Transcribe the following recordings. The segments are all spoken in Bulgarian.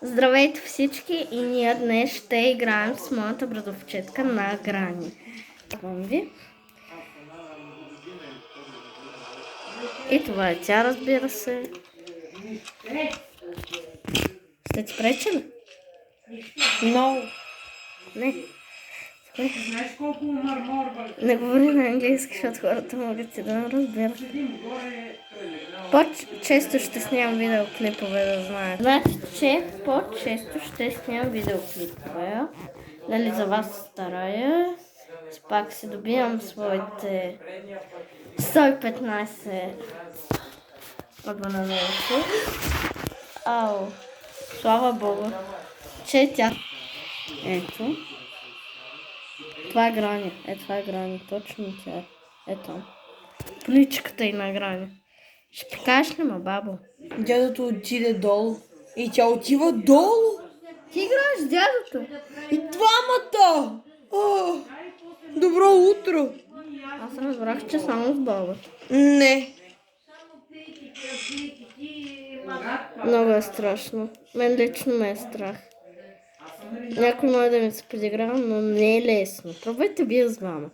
Здравейте всички и ние днес ще играем с моята братовчетка на Грани. Ви. И това е тя, разбира се. Сте ти пречили? Много. Не. Знаеш колко мърмор? Не говори на английски, защото хората могат и да не разберат. По-често ще снимам видеоклипове, да знаете. Значи, че по-често ще снимам видеоклипове. Дали за вас старая. Пак си добивам своите 115 абонамента. Ау! Слава Богу, че тя... Ето. Това е Грани. Това е Грани. Точно тя. Ето. Поличката и на Грани. Ще пикаш ли, ма, бабо? Дядото отиде долу. И тя отива долу. Ти играеш с дядото. И двамата. Добро утро. Аз разбрах, че само с бабата. Не. Много е страшно. Мен лично ме е страх. Някой може да ми се подиграва, но не е лесно. Пробвайте вие с двама.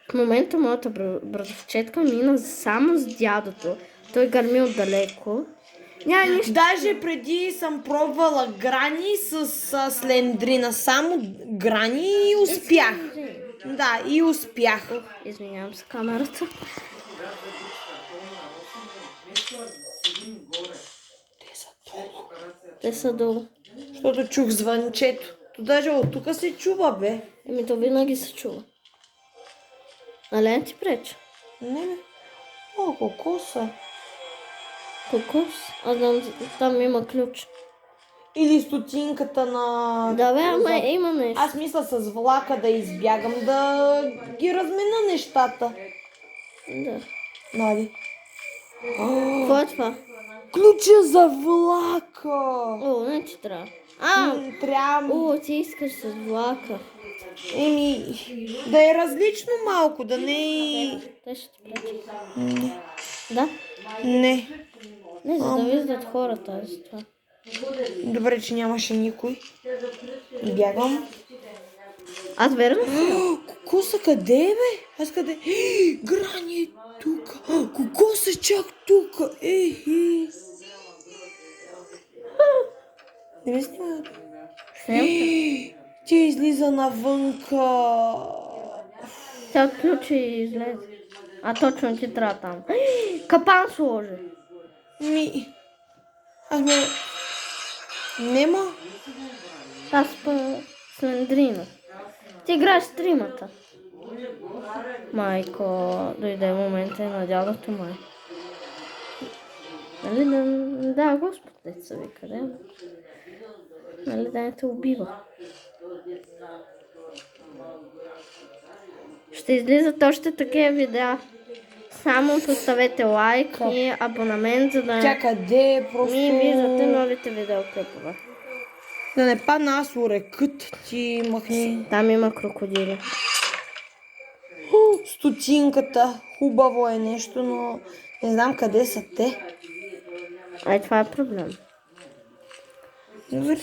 В момента моята братовчетка мина само с дядото. Той гърми отдалеко. Няма нищо. Даже преди съм пробвала Грани с Слендрина. Само Грани и успях. Да, и успях. Извинявам се, камерата. Те са долу. Защото чух звънчето. То даже от тук се чува, бе. Еми, то винаги се чува. Нали не ти преча? Не, бе. О, кокоса. Кокос? Аз знам, там има ключ. Или стотинката на... Да, бе, ама има нещо. Аз мисля с влака да избягам, да ги размена нещата. Да. Нали? Какво е това? Ключа за влака! О, не ти трябва. Трябва... О, ти искаш с влака. Еми, да е различно малко, да не е... Те ще ти пречи. Да? Не. Не, за да виждат хората за това. Добре, че нямаше никой. Бягам. Аз верно си? Кокоса къде е, бе? Аз къде? Грани е тук. Кокоса чак тук. Не ме снимат. Тя излиза навънка. Тя отключи и излезе. А точно ти трябва там. Капан сложи. Аз ме... Нема? Аз Слендрина. Ти играеш с тримата. Майко, дойде момента и на дядото май. Нали да, Господ, деца ви, къде? Нали да не те убива. Ще излизат още такива видеа. Само поставете лайк и абонамент, за да Тя къде е просто... ми виждате новите видеоклипове. Да не падна аз урекът, ти махни. Там има крокодили. Стотинката. Хубаво е нещо, но не знам къде са те. Ай, това е проблем. Добре.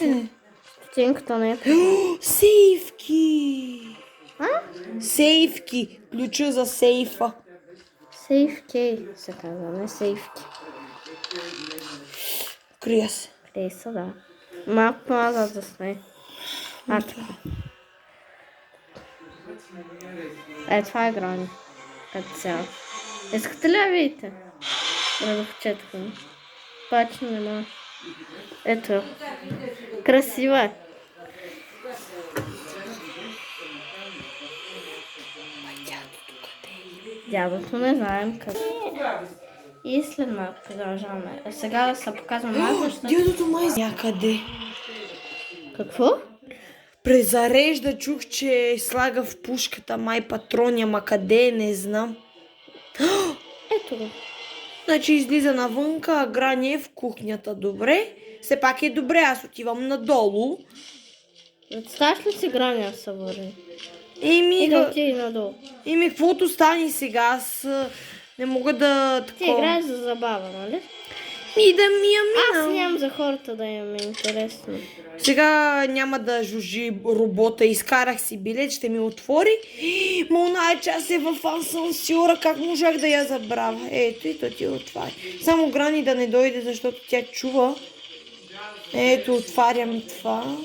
Стотинката не е проблем. Сейфки! А? Сейфки! Ключа за сейфа. Сейфки се казва, не сейфки. Крия се. Крей са, да. Малко по-назад да сме. Така. Това е Грани. Като цяло. Искате ли я видите? Братовчетка ми. Паче нема. Ето. Красива е. Дядото не знаем къде. И след малко продължаваме. Сега да се показвам малко, защото... Дядото май някъде. Какво? Презарежда, чух, че слага в пушката май патрони, ама къде не знам. Ето го. Значи излиза навънка, а Грани е в кухнята. Добре. Все пак е добре, аз отивам надолу. Представяш ли си Грани да се върне? И да отиде надолу. каквото стане сега, аз не мога да... Ти играеш за забава, нали? И да ми я Аз мина. нямам за хората да имаме интересно. Сега няма да жужи робота. Изкарах си билет, ще ми отвори. Ма оная част е в асансьора. Как можах да я забравя? Ето и то ти отваря. Само Грани да не дойде, защото тя чува. Ето, отварям това.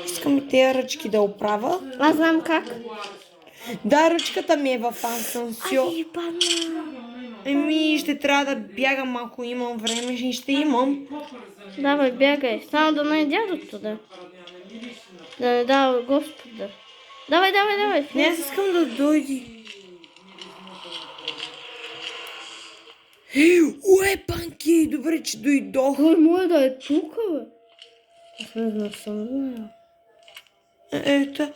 Искам и тези ръчки да оправя. Аз знам как. Да, ръчката ми е в асансьор. Ай, бана. Еми, ще трябва да бягам, ако имам време, и ще имам. Давай, бягай. Само да не е дядото, да. Да не дава Господа. Давай, давай, давай. Не, аз искам да дойде. Уе, панки, добре, че дойдох. Кой може да е тук, бе? Аз не съм знаел. Ета.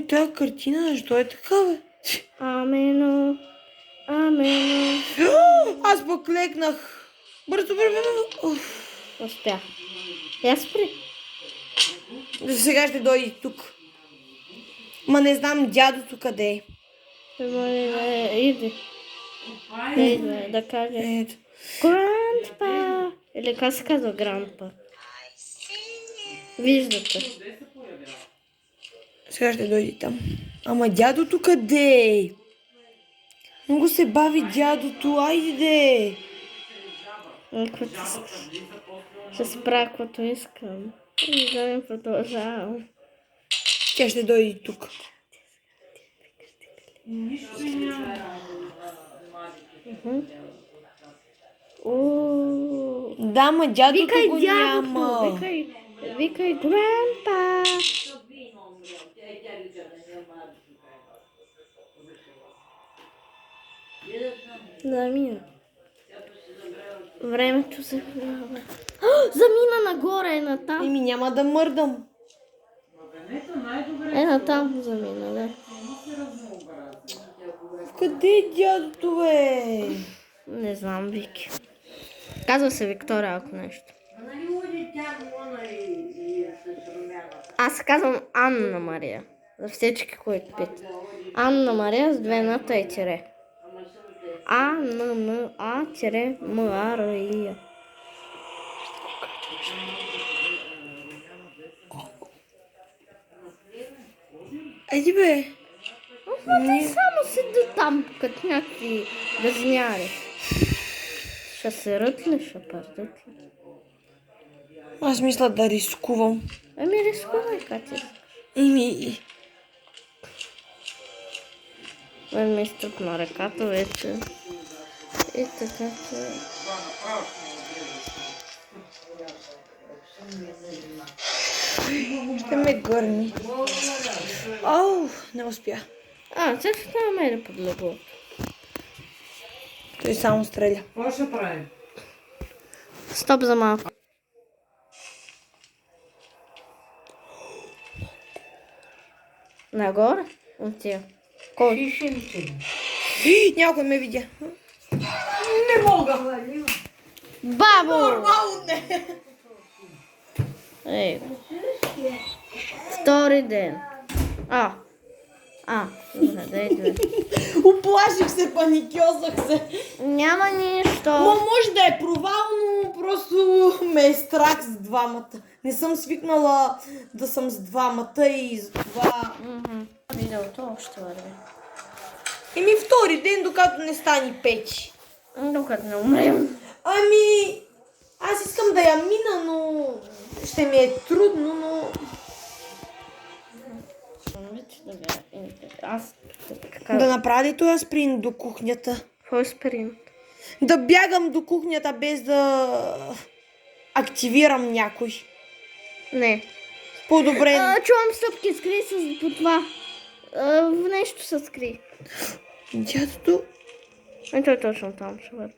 Тая картина, защо е така, бе? Амено. Амено. Аз пък лекнах. Бързо, бързо. Успях. Я спри. Сега ще дойде тук. Ма не знам дядото къде е. Иди. Иди, да каже. Ето. Грандпа. Или как се казва Грандпа? Виждате. Сега ще дойде там. Ама дядото къде е? Много се бави дядото. Айде. Каквото искаш. Ще спра, каквото искам. И да не продължавам. Тя ще дойде тук. Да, ма дядото Викай го дядото, няма. викай Грандпа. Замина. Времето се влява. Замина нагоре, натам. Еми няма да мърдам. Натам замина, да. Къде е дядото, бе? Не знам, Вики. Казва се Виктория, ако нещо. Аз се казвам Анна Мария. За всички, които питат. Анна Мария с две ната и тире. А-Н-Н-А-М-А-Р-И. Айди, бе. Те само седят там, като някакви газняри. Ще се рътли, ще пърдат ли? Аз мисля да рискувам. Ами рискувай, Катя. Еми, Мен ми изтръпна ръката вече. И така, че... ще ме гърни. Оу, не успя. Сега ще намеря под леглото. Той само стреля. Какво ще правим? Стоп за малко. Нагоре? Отива. Кой? Някой ме видя. Не мога! Бабо! Нормално не. Ей. Втори ден. Добре, да идва. Уплаших се, паникьосах се. Няма нищо. Ма може да е провал, но просто ме е страх с двамата. Не съм свикнала да съм с двамата и за това... Видеото още върви. Еми втори ден, докато не стане пети. Докато не умрем. Ами, аз искам да я мина, но ще ми е трудно, но... Аз Да направя ли този спринт до кухнята? Кой спринт? Да бягам до кухнята без да активирам някой. Не. По-добре. Чувам стъпки, скри се по това. В нещо се скри. Дядото... И той точно там ще върви.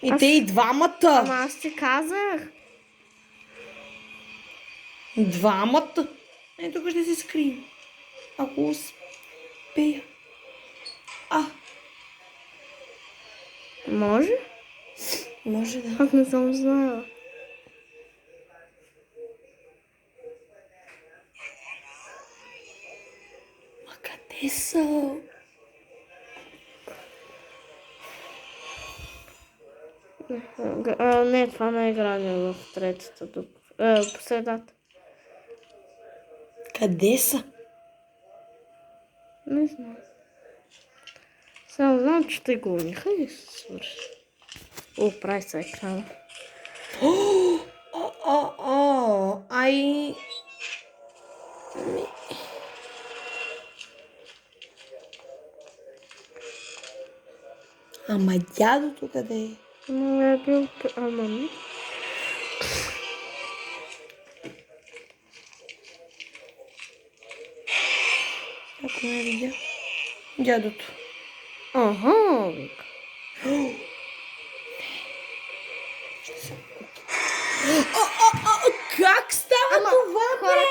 И те и двамата. Ама аз ти казах. Двамата. Тук ще се скрием. Ако успея. Може? Може да. Аз не съм знала. Не, това не е грани в третата дупка. По средата. Къде са? Не знам. Само знам, че те гониха и се свърши. Прави се екрана. Ай... Ама дядото къде е? Но е бил... Ама не. Ако не видя. Дядото. Ага, вика. Как става това, бе?